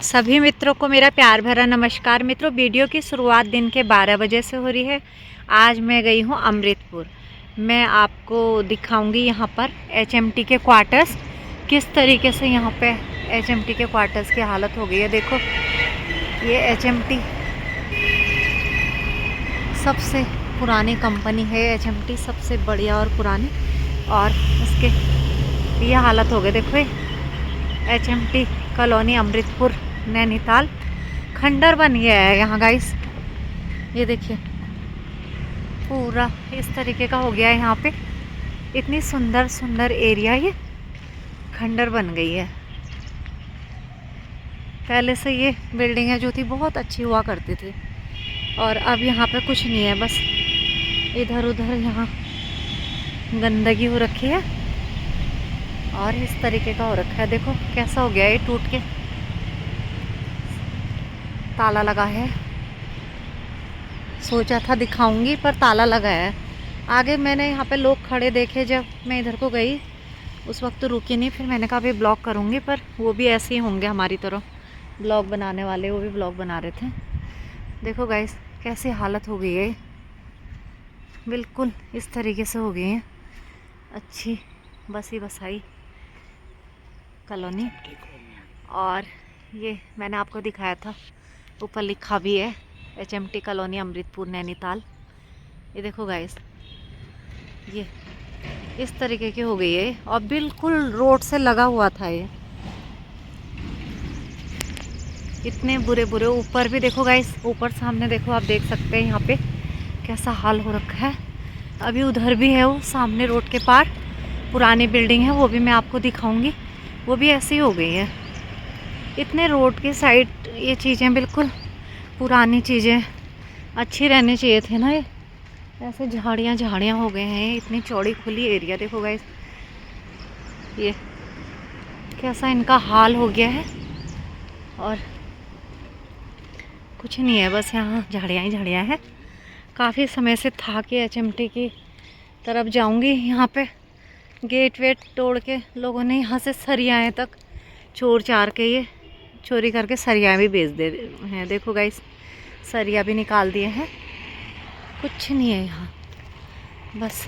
सभी मित्रों को मेरा प्यार भरा नमस्कार। मित्रों, वीडियो की शुरुआत दिन के 12 बजे से हो रही है। आज मैं गई हूँ अमृतपुर। मैं आपको दिखाऊंगी यहाँ पर एचएमटी के क्वार्टर्स, किस तरीके से यहाँ पे एचएमटी के क्वार्टर्स की हालत हो गई है। देखो, ये एचएमटी सबसे पुरानी कंपनी है। एचएमटी सबसे बढ़िया और पुरानी, और उसके ये हालत हो गई। देखो, एचएमटी कॉलोनी अमृतपुर नैनीताल खंडर बन गया है यहाँ गाइस। ये देखिए, पूरा इस तरीके का हो गया है यहाँ पे। इतनी सुंदर सुंदर एरिया, ये खंडर बन गई है। पहले से ये बिल्डिंगें जो थी बहुत अच्छी हुआ करती थी, और अब यहाँ पे कुछ नहीं है। बस इधर उधर यहाँ गंदगी हो रखी है और इस तरीके का हो रखा है। देखो कैसा हो गया है, टूट के ताला लगा है। सोचा था दिखाऊंगी, पर ताला लगा है। आगे मैंने यहाँ पे लोग खड़े देखे, जब मैं इधर को गई उस वक्त तो रुकी नहीं। फिर मैंने कहा अभी ब्लॉग करूँगी, पर वो भी ऐसे ही होंगे हमारी तरह ब्लॉग बनाने वाले, वो भी ब्लॉग बना रहे थे। देखो गाइस, कैसी हालत हो गई है, बिल्कुल इस तरीके से हो गई है। अच्छी बसी बसाई कॉलोनी। और ये मैंने आपको दिखाया था, ऊपर लिखा भी है एचएमटी कॉलोनी अमृतपुर नैनीताल। ये देखो गाइस, ये इस तरीके की हो गई है और बिल्कुल रोड से लगा हुआ था ये। इतने बुरे बुरे। ऊपर भी देखो गाइस, ऊपर सामने देखो, आप देख सकते हैं यहाँ पे कैसा हाल हो रखा है। अभी उधर भी है, वो सामने रोड के पार पुरानी बिल्डिंग है, वो भी मैं आपको दिखाऊंगी। वो भी ऐसी हो गई है। इतने रोड के साइड ये चीज़ें, बिल्कुल पुरानी चीज़ें अच्छी रहनी चाहिए थी ना। ये ऐसे झाड़ियाँ झाड़ियाँ हो गए हैं। इतनी चौड़ी खुली एरिया देखो गाइस, ये कैसा इनका हाल हो गया है। और कुछ नहीं है, बस यहाँ झाड़ियाँ ही झाड़ियाँ हैं। काफ़ी समय से था कि एचएमटी की तरफ जाऊँगी। यहाँ पे गेट वेट तोड़ के लोगों ने यहाँ से सरियाएँ तक चोर चार के, ये चोरी करके सरिया भी बेच दे हैं। देखो गाइस, सरिया भी निकाल दिए हैं। कुछ नहीं है यहाँ, बस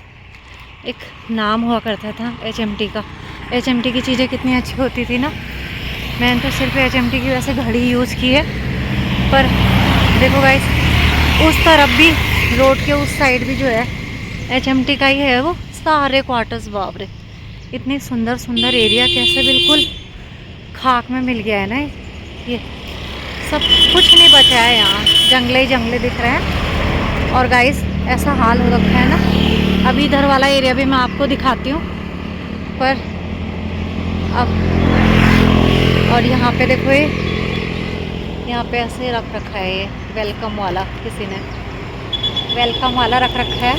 एक नाम हुआ करता था एचएमटी का। एचएमटी की चीज़ें कितनी अच्छी होती थी ना। मैंने तो सिर्फ एचएमटी की वैसे घड़ी यूज़ की है। पर देखो गाइस, उस तरफ भी रोड के उस साइड भी जो है एचएमटी का ही है वो सारे क्वार्टर्स। बाप रे, इतनी सुंदर सुंदर एरिया कैसे बिल्कुल खाक में मिल गया है ना। ये सब कुछ नहीं बचा है यहाँ, जंगले ही जंगले दिख रहे हैं। और गाइस, ऐसा हाल हो रखा है ना। अभी इधर वाला एरिया भी मैं आपको दिखाती हूँ, पर अब और यहाँ पे देखो, ये यहाँ पे ऐसे रख रखा है, ये वेलकम वाला, किसी ने वेलकम वाला रख रखा है।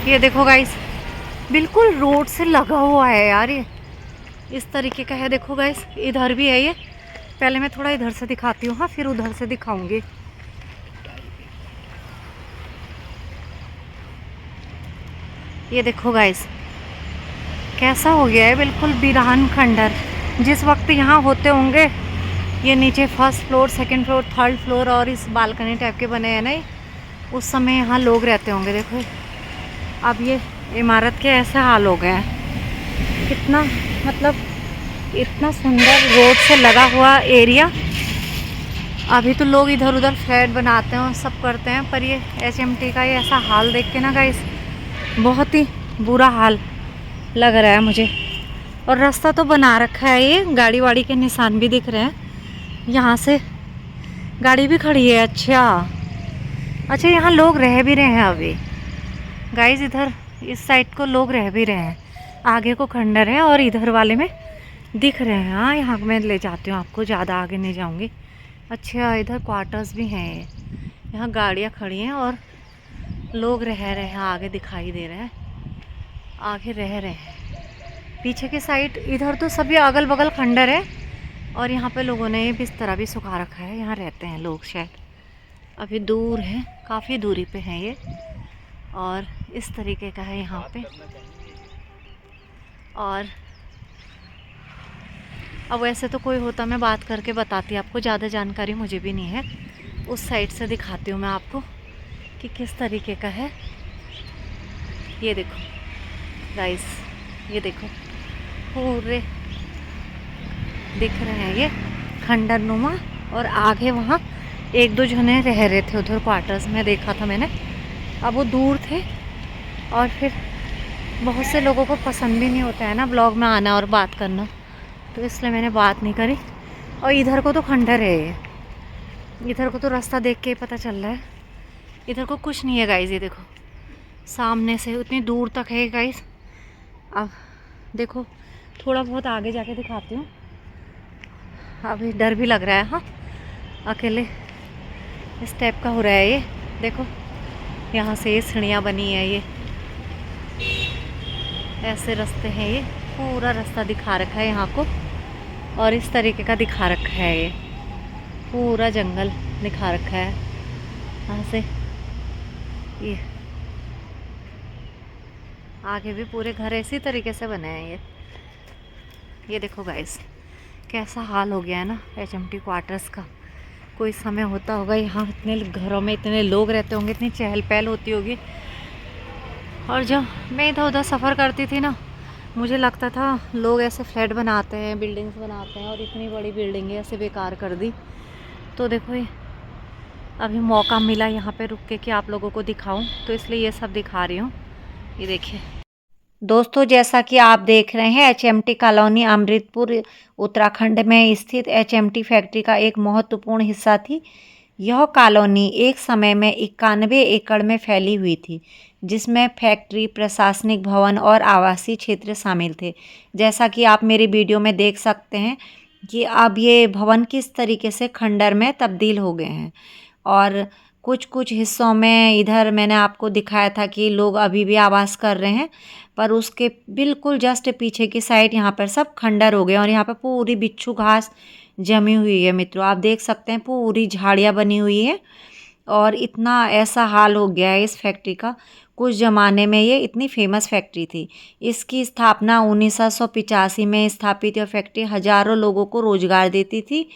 ये देखो गाइस, बिल्कुल रोड से लगा हुआ है यार। ये इस तरीके का है। देखो गाइस, इधर भी है ये। पहले मैं थोड़ा इधर से दिखाती हूँ, हाँ, फिर उधर से दिखाऊंगी। ये देखो गाइस, कैसा हो गया है, बिल्कुल वीरान खंडर। जिस वक्त यहाँ होते होंगे, ये नीचे first floor, second floor, third floor और इस बालकनी टाइप के बने हैं ना, उस समय यहाँ लोग रहते होंगे। देखो, अब ये इमारत के ऐसे हाल हो गए हैं। कितना, मतलब इतना सुंदर रोड से लगा हुआ एरिया। अभी तो लोग इधर उधर फ्लैट बनाते हैं और सब करते हैं, पर ये एचएमटी का ये ऐसा हाल देख के ना गाइस, बहुत ही बुरा हाल लग रहा है मुझे। और रास्ता तो बना रखा है, ये गाड़ी वाड़ी के निशान भी दिख रहे हैं। यहाँ से गाड़ी भी खड़ी है। अच्छा, यहाँ लोग रह भी रहे हैं अभी गाइस। इधर इस साइड को लोग रह भी रहे हैं, आगे को खंडर है और इधर वाले में दिख रहे हैं। हाँ, यहाँ मैं ले जाती हूँ आपको, ज़्यादा आगे नहीं जाऊँगी। अच्छा, इधर क्वार्टर्स भी हैं। यहाँ गाड़ियाँ खड़ी हैं और लोग रह रहे हैं, आगे दिखाई दे रहे हैं, आगे रह रहे हैं। पीछे की साइड इधर तो सभी अगल बगल खंडर है, और यहाँ पे लोगों ने ये बिस्तर भी सुखा रखा है। यहाँ रहते हैं लोग शायद। अभी दूर है, काफ़ी दूरी पे है ये, और इस तरीके का है यहाँ पे। और अब वैसे तो कोई होता मैं बात करके बताती आपको, ज़्यादा जानकारी मुझे भी नहीं है। उस साइड से दिखाती हूँ मैं आपको कि किस तरीके का है। ये देखो गाइस, ये देखो पूरे दिख रहे हैं ये खंडर नुमा। और आगे वहाँ एक दो जने रह रहे थे उधर क्वार्टर्स में, देखा था मैंने। अब वो दूर थे और फिर बहुत से लोगों को पसंद भी नहीं होता है ना ब्लॉग में आना और बात करना, तो इसलिए मैंने बात नहीं करी। और इधर को तो खंडर है ये, इधर को तो रास्ता देख के ही पता चल रहा है, इधर को कुछ नहीं है गाइस। ये देखो सामने से उतनी दूर तक है गाइस। अब देखो थोड़ा बहुत आगे जाके दिखाती हूँ। अभी डर भी लग रहा है, हाँ अकेले इस टाइप का हो रहा है ये। देखो यहाँ से ये सीढ़ियाँ बनी है, ये ऐसे रास्ते हैं, ये पूरा रास्ता दिखा रखा है यहाँ को। और इस तरीके का दिखा रखा है, ये पूरा जंगल दिखा रखा है यहाँ से। ये आगे भी पूरे घर इसी तरीके से बने हैं ये देखो गाइस कैसा हाल हो गया है ना HMT क्वार्टर्स का। कोई समय होता होगा यहाँ इतने घरों में इतने लोग रहते होंगे, इतनी चहल पहल होती होगी। और जब मैं इधर उधर सफ़र करती थी ना, मुझे लगता था लोग ऐसे फ्लैट बनाते हैं, बिल्डिंग्स बनाते हैं, और इतनी बड़ी बिल्डिंगें ऐसे बेकार कर दी। तो देखो ये अभी मौका मिला यहाँ पे रुक के कि आप लोगों को दिखाऊं, तो इसलिए ये सब दिखा रही हूँ। ये देखिए दोस्तों, जैसा कि आप देख रहे हैं HMT कॉलोनी अमृतपुर उत्तराखंड में स्थित HMT फैक्ट्री का एक महत्वपूर्ण हिस्सा थी। यह कॉलोनी एक समय में 91 एकड़ में फैली हुई थी, जिसमें फैक्ट्री, प्रशासनिक भवन और आवासीय क्षेत्र शामिल थे। जैसा कि आप मेरे वीडियो में देख सकते हैं कि अब ये भवन किस तरीके से खंडर में तब्दील हो गए हैं। और कुछ कुछ हिस्सों में इधर मैंने आपको दिखाया था कि लोग अभी भी आवास कर रहे हैं, पर उसके बिल्कुल जस्ट पीछे की साइड यहाँ पर सब खंडर हो गए। और यहाँ पर पूरी बिच्छू घास जमी हुई है मित्रों, आप देख सकते हैं पूरी झाड़ियाँ बनी हुई है। और इतना ऐसा हाल हो गया है इस फैक्ट्री का। कुछ ज़माने में ये इतनी फेमस फैक्ट्री थी। इसकी स्थापना 1985 में स्थापित यह फैक्ट्री हज़ारों लोगों को रोजगार देती थी।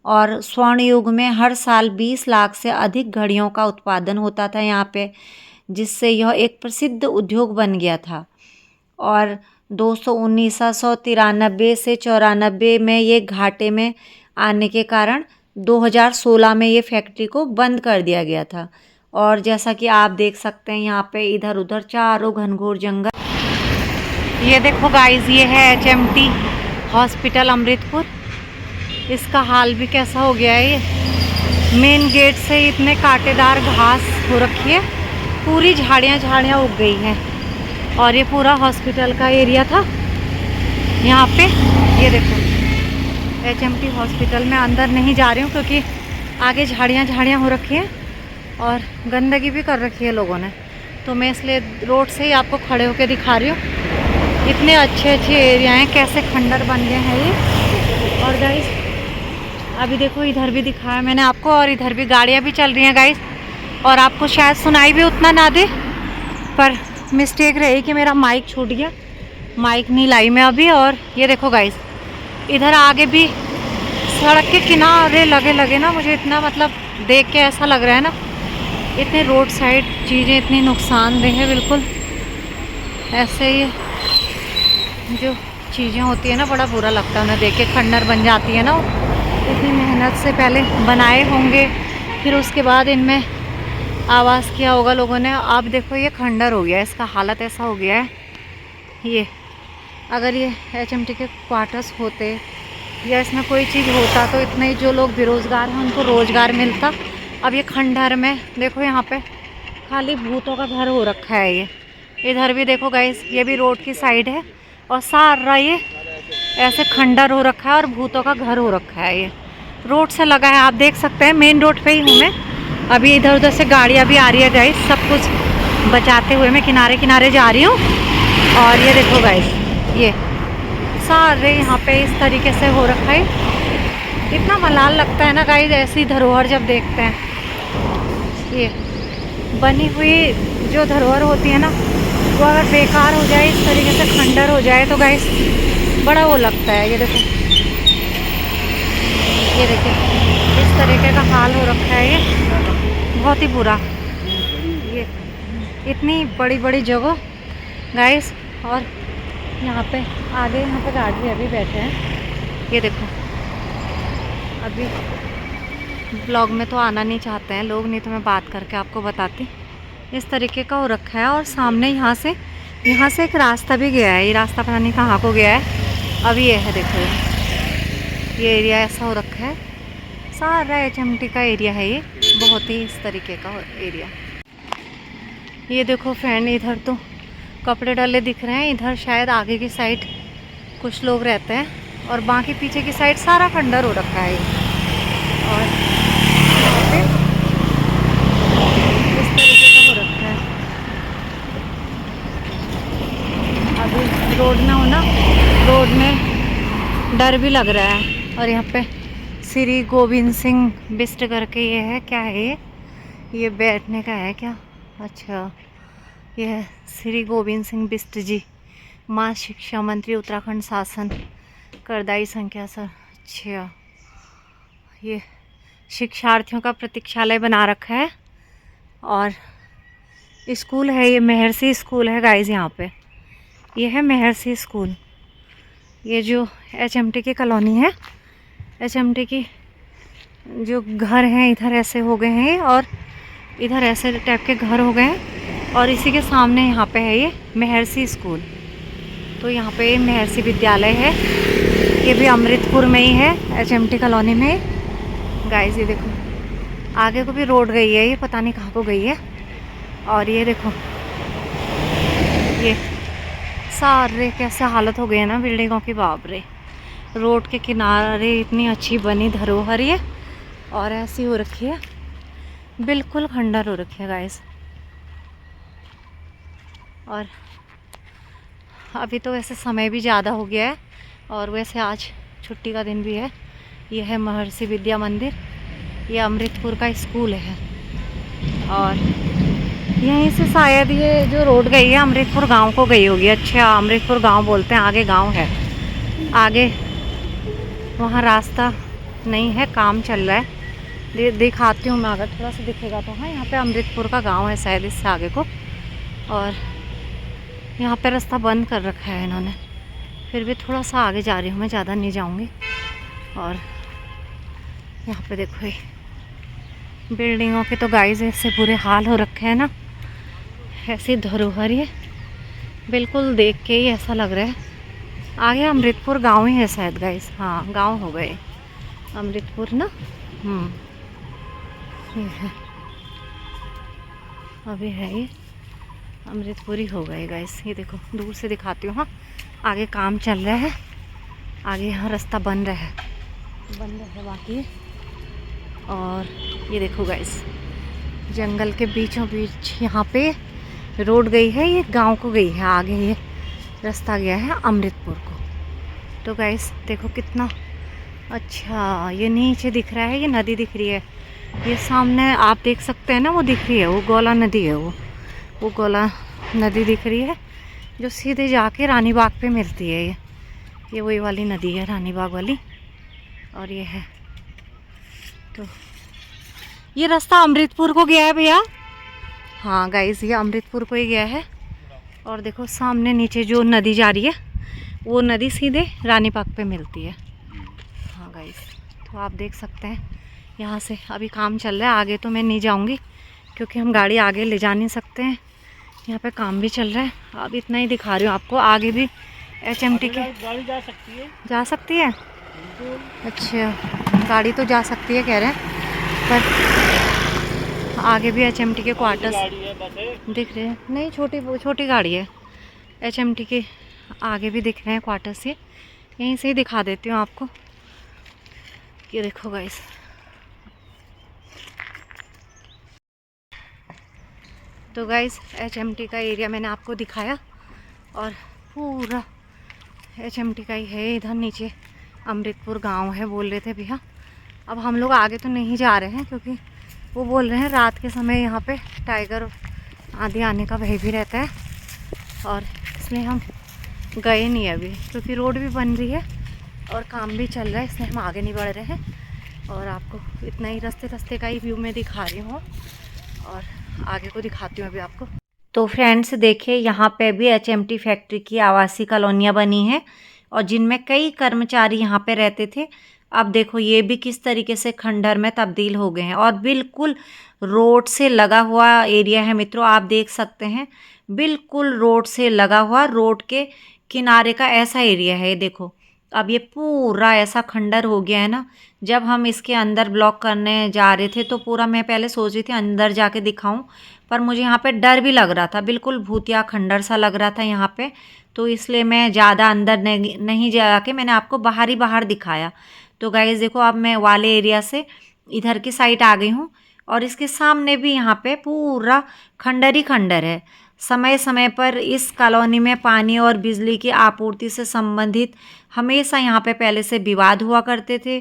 और स्वर्ण युग में हर साल 20 लाख से अधिक घड़ियों का उत्पादन होता था यहाँ पे, जिससे यह एक प्रसिद्ध उद्योग बन गया था। और 1993 से 94 में ये घाटे में आने के कारण 2016 में ये फैक्ट्री को बंद कर दिया गया था। और जैसा कि आप देख सकते हैं यहाँ पे इधर उधर चारों घनघोर जंगल। ये देखो गाइस, ये है HMT हॉस्पिटल अमृतपुर। इसका हाल भी कैसा हो गया है। ये मेन गेट से इतने कांटेदार घास हो रखी है, पूरी झाड़ियाँ उग गई हैं। और ये पूरा हॉस्पिटल का एरिया था यहाँ पे। ये देखो HMT हॉस्पिटल में अंदर नहीं जा रही हूँ क्योंकि आगे झाड़ियाँ हो रखी हैं और गंदगी भी कर रखी है लोगों ने, तो मैं इसलिए रोड से ही आपको खड़े होकर दिखा रही हूँ। इतने अच्छे एरिया हैं, कैसे खंडर बन गए हैं ये। और गाइस अभी देखो इधर भी दिखाया मैंने आपको, और इधर भी गाड़ियाँ भी चल रही हैं गाइस। और आपको शायद सुनाई भी उतना ना दे, पर मिस्टेक रही कि मेरा माइक छूट गया, माइक नहीं लाई मैं अभी। और ये देखो गाइस इधर आगे भी सड़क के किनारे लगे ना, मुझे इतना मतलब देख के ऐसा लग रहा है ना, इतने रोड साइड चीज़ें इतनी नुकसानदेह है बिल्कुल। ऐसे ही जो चीज़ें होती है ना, बड़ा बुरा लगता है उन्हें देख के। खंडर बन जाती है ना, इतनी मेहनत से पहले बनाए होंगे, फिर उसके बाद इनमें आवास किया होगा लोगों ने। अब देखो ये खंडर हो गया है, इसका हालत ऐसा हो गया है। ये अगर ये HMT के क्वार्टर्स होते या इसमें कोई चीज़ होता तो इतने ही जो लोग बेरोज़गार हैं उनको रोज़गार मिलता। अब ये खंडर में देखो यहाँ पे खाली भूतों का घर हो रखा है। ये इधर भी देखो गाइस, ये भी रोड की साइड है और सारा ये ऐसे खंडर हो रखा है और भूतों का घर हो रखा है। ये रोड से लगा है, आप देख सकते हैं मेन रोड पे ही हूँ मैं। अभी इधर उधर से गाड़ियाँ भी आ रही है गाइस, सब कुछ बचाते हुए मैं किनारे किनारे जा रही हूँ। और ये देखो गाइस, ये सारे यहाँ पे इस तरीके से हो रखा है। इतना मलाल लगता है ना गाइस ऐसी धरोहर जब देखते हैं। ये बनी हुई जो धरोहर होती है ना, वो अगर बेकार हो जाए, इस तरीके से खंडर हो जाए, तो गाइस बड़ा वो लगता है। ये देखो ये देखिए इस तरीके का हाल हो रखा है, ये बहुत ही बुरा। ये इतनी बड़ी बड़ी जगह गाइस, और यहाँ पे आगे यहाँ पे गाड़ी अभी बैठे हैं। ये देखो, अभी ब्लॉग में तो आना नहीं चाहते हैं लोग, नहीं तो मैं बात करके आपको बताती। इस तरीके का हो रखा है। और सामने यहाँ से एक रास्ता भी गया है। ये रास्ता पता नहीं कहाँ को गया है। अभी ये है, देखो ये एरिया ऐसा हो रखा है। सारा HMT का एरिया है ये, बहुत ही इस तरीके का एरिया। ये देखो फ्रेंड, इधर तो कपड़े डाले दिख रहे हैं। इधर शायद आगे की साइड कुछ लोग रहते हैं, और बाकी पीछे की साइड सारा खंडर हो रखा है। और यहाँ पे इस तरीके का हो रखा है। अभी रोड ना हो ना, रोड में डर भी लग रहा है। और यहाँ पे श्री गोविंद सिंह बिष्ट करके ये है, क्या है ये बैठने का है क्या? अच्छा, ये है श्री गोविंद सिंह बिष्ट जी, मां शिक्षा मंत्री उत्तराखंड शासन, करदाई संख्या सर। अच्छा, ये शिक्षार्थियों का प्रतीक्षालय बना रखा है। और स्कूल है ये, महर्षि स्कूल है गाइज। यहाँ पे ये है महर्षि स्कूल। ये जो HMT की कॉलोनी है, HMT की जो घर हैं इधर ऐसे हो गए हैं, और इधर ऐसे टाइप के घर हो गए हैं। और इसी के सामने यहाँ पे है ये महर्षि स्कूल। तो यहाँ पे महर्षि विद्यालय है, ये भी अमृतपुर में ही है, HMT कॉलोनी में गाइस। ये देखो आगे को भी रोड गई है, ये पता नहीं कहाँ को गई है। और ये देखो ये सारे कैसे हालत हो गई है ना बिल्डिंगों की, बाप रे। रोड के किनारे इतनी अच्छी बनी धरोहर ये, और ऐसी हो रखी है, बिल्कुल खंडर हो रखी है गाइस। और अभी तो वैसे समय भी ज़्यादा हो गया है, और वैसे आज छुट्टी का दिन भी है। ये है महर्षि विद्या मंदिर, ये अमृतपुर का स्कूल है। और यहीं से शायद ये जो रोड गई है अमृतपुर गांव को गई होगी। अच्छा, अमृतपुर गांव बोलते हैं, आगे गांव है, आगे वहाँ रास्ता नहीं है, काम चल रहा है। दिखाती हूँ मैं, अगर थोड़ा सा दिखेगा तो। हाँ, यहाँ पे अमृतपुर का गांव है शायद, इससे आगे को। और यहाँ पे रास्ता बंद कर रखा है इन्होंने। फिर भी थोड़ा सा आगे जा रही हूँ मैं, ज़्यादा नहीं जाऊँगी। और यहाँ पे देखो, ये बिल्डिंगों के तो गाइस ऐसे बुरे हाल हो रखे हैं ना, ऐसी धरोहर ये बिल्कुल देख के ही ऐसा लग रहा है। आगे अमृतपुर गांव ही है शायद गाइस। हाँ, गांव हो गए अमृतपुर ना। ये है, अभी है ये अमृतपुर ही हो गए गाइस। ये देखो दूर से दिखाती हूँ। हाँ, आगे काम चल रहा है, आगे यहाँ रास्ता बन रहा है बाकी। और ये देखो गाइस, जंगल के बीचों बीच यहाँ पे रोड गई है, ये गांव को गई है। आगे ये रास्ता गया है अमृतपुर को। तो गाइस देखो कितना अच्छा, ये नीचे दिख रहा है, ये नदी दिख रही है। ये सामने आप देख सकते हैं ना, वो दिख रही है, वो गोला नदी है। वो गोला नदी दिख रही है, जो सीधे जाके रानी बाग पे मिलती है। ये वही वाली नदी है, रानी बाग वाली। और ये है, तो ये रास्ता अमृतपुर को गया है भैया। हाँ गाइस, ये अमृतपुर को ही गया है। और देखो सामने नीचे जो नदी जा रही है, वो नदी सीधे रानी बाग पे मिलती है। हाँ गाइस, तो आप देख सकते हैं यहाँ से अभी काम चल रहा है। आगे तो मैं नहीं जाऊँगी क्योंकि हम गाड़ी आगे ले जा नहीं सकते हैं, यहाँ पे काम भी चल रहा है। अब इतना ही दिखा रही हूँ आपको, आगे भी HMT की गाड़ी जा सकती है। जा सकती है? अच्छा, गाड़ी तो जा सकती है कह रहे हैं, पर आगे भी HMT के क्वार्टर्स दिख रहे हैं। नहीं, छोटी गाड़ी है, HMT के आगे भी दिख रहे हैं क्वार्टर्स। ये यहीं से ही दिखा देती हूँ आपको। ये देखो गाइस, तो गाइस HMT का एरिया मैंने आपको दिखाया, और पूरा HMT का ही है। इधर नीचे अमृतपुर गांव है बोल रहे थे भैया। अब हम लोग आगे तो नहीं जा रहे हैं क्योंकि वो बोल रहे हैं रात के समय यहाँ पे टाइगर आदि आने का भय भी रहता है, और इसलिए हम गए नहीं अभी, क्योंकि रोड भी बन रही है और काम भी चल रहा है, इसलिए हम आगे नहीं बढ़ रहे हैं। और आपको इतना ही रास्ते रास्ते का ही व्यू मैं दिखा रही हूँ और आगे को दिखाती हूँ अभी आपको। तो फ्रेंड्स देखिए, यहाँ पे भी एचएमटी फैक्ट्री की आवासीय कॉलोनियाँ बनी हैं और जिनमें कई कर्मचारी यहाँ पे रहते थे। अब देखो ये भी किस तरीके से खंडहर में तब्दील हो गए हैं और बिल्कुल रोड से लगा हुआ एरिया है मित्रों, आप देख सकते हैं। बिल्कुल रोड से लगा हुआ, रोड के किनारे का ऐसा एरिया है ये देखो। अब ये पूरा ऐसा खंडर हो गया है ना। जब हम इसके अंदर ब्लॉक करने जा रहे थे तो पूरा मैं पहले सोच रही थी अंदर जाके दिखाऊं, पर मुझे यहाँ पे डर भी लग रहा था, बिल्कुल भूतिया खंडर सा लग रहा था यहाँ पे। तो इसलिए मैं ज़्यादा अंदर नहीं जाके मैंने आपको बाहर ही बाहर दिखाया। तो गाइस देखो, अब मैं वाले एरिया से इधर की साइड आ गई हूँ और इसके सामने भी यहाँ पे पूरा खंडर ही खंडर है। समय समय पर इस कॉलोनी में पानी और बिजली की आपूर्ति से संबंधित हमेशा यहाँ पे पहले से विवाद हुआ करते थे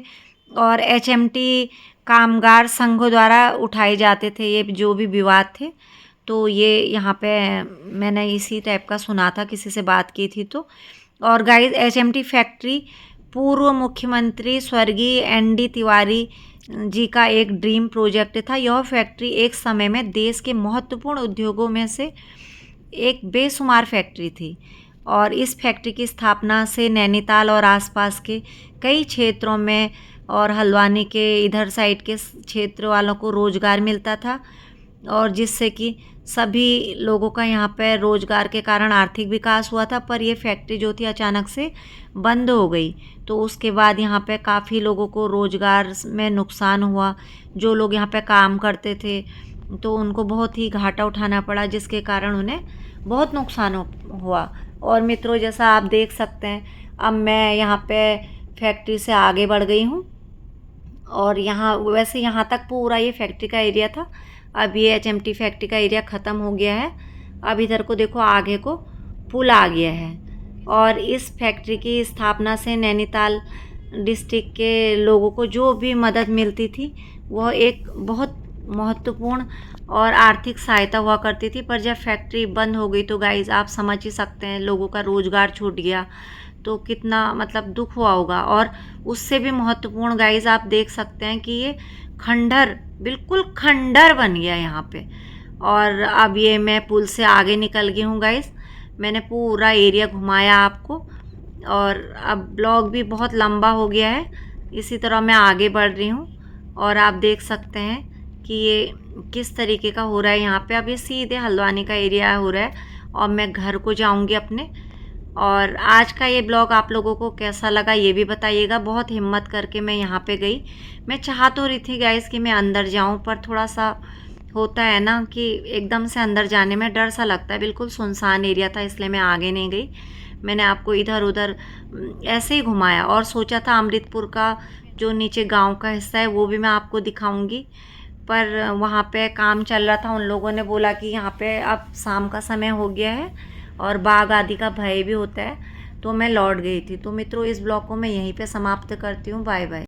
और एचएमटी कामगार संघों द्वारा उठाए जाते थे ये जो भी विवाद थे। तो ये यहाँ पे मैंने इसी टाइप का सुना था, किसी से बात की थी तो। और गाइस एचएमटी फैक्ट्री पूर्व मुख्यमंत्री स्वर्गीय एनडी तिवारी जी का एक ड्रीम प्रोजेक्ट था। यह फैक्ट्री एक समय में देश के महत्वपूर्ण उद्योगों में से एक बेशुमार फैक्ट्री थी और इस फैक्ट्री की स्थापना से नैनीताल और आसपास के कई क्षेत्रों में और हल्द्वानी के इधर साइड के क्षेत्र वालों को रोज़गार मिलता था और जिससे कि सभी लोगों का यहाँ पर रोज़गार के कारण आर्थिक विकास हुआ था। पर ये फैक्ट्री जो थी अचानक से बंद हो गई, तो उसके बाद यहाँ पे काफ़ी लोगों को रोज़गार में नुकसान हुआ। जो लोग यहाँ पे काम करते थे तो उनको बहुत ही घाटा उठाना पड़ा, जिसके कारण उन्हें बहुत नुकसान हुआ। और मित्रों जैसा आप देख सकते हैं, अब मैं यहाँ पे फैक्ट्री से आगे बढ़ गई हूँ और यहाँ वैसे यहाँ तक पूरा ये फैक्ट्री का एरिया था। अब ये एचएमटी फैक्ट्री का एरिया ख़त्म हो गया है। अब इधर को देखो, आगे को पुल आ गया है और इस फैक्ट्री की स्थापना से नैनीताल डिस्ट्रिक्ट के लोगों को जो भी मदद मिलती थी वह एक बहुत महत्वपूर्ण और आर्थिक सहायता हुआ करती थी। पर जब फैक्ट्री बंद हो गई तो गाइस आप समझ ही सकते हैं, लोगों का रोज़गार छूट गया तो कितना मतलब दुख हुआ होगा। और उससे भी महत्वपूर्ण गाइस आप देख सकते हैं कि ये खंडर, बिल्कुल खंडर बन गया यहाँ पे। और अब ये मैं पुल से आगे निकल गई हूँ गाइस, मैंने पूरा एरिया घुमाया आपको और अब ब्लॉग भी बहुत लंबा हो गया है। इसी तरह मैं आगे बढ़ रही हूँ और आप देख सकते हैं कि ये किस तरीके का हो रहा है यहाँ पे। अब ये सीधे हल्द्वानी का एरिया हो रहा है और मैं घर को जाऊँगी अपने। और आज का ये ब्लॉग आप लोगों को कैसा लगा ये भी बताइएगा। बहुत हिम्मत करके मैं यहाँ पे गई। मैं चाह तो रही थी गाइस कि मैं अंदर जाऊँ, पर थोड़ा सा होता है ना कि एकदम से अंदर जाने में डर सा लगता है। बिल्कुल सुनसान एरिया था इसलिए मैं आगे नहीं गई। मैंने आपको इधर उधर ऐसे ही घुमाया और सोचा था अमृतपुर का जो नीचे गांव का हिस्सा है वो भी मैं आपको दिखाऊंगी, पर वहाँ पे काम चल रहा था। उन लोगों ने बोला कि यहाँ पे अब शाम का समय हो गया है और बाघ आदि का भय भी होता है, तो मैं लौट गई थी। तो मित्रों इस ब्लॉग को मैं यहीं पे समाप्त करती हूँ। Bye bye.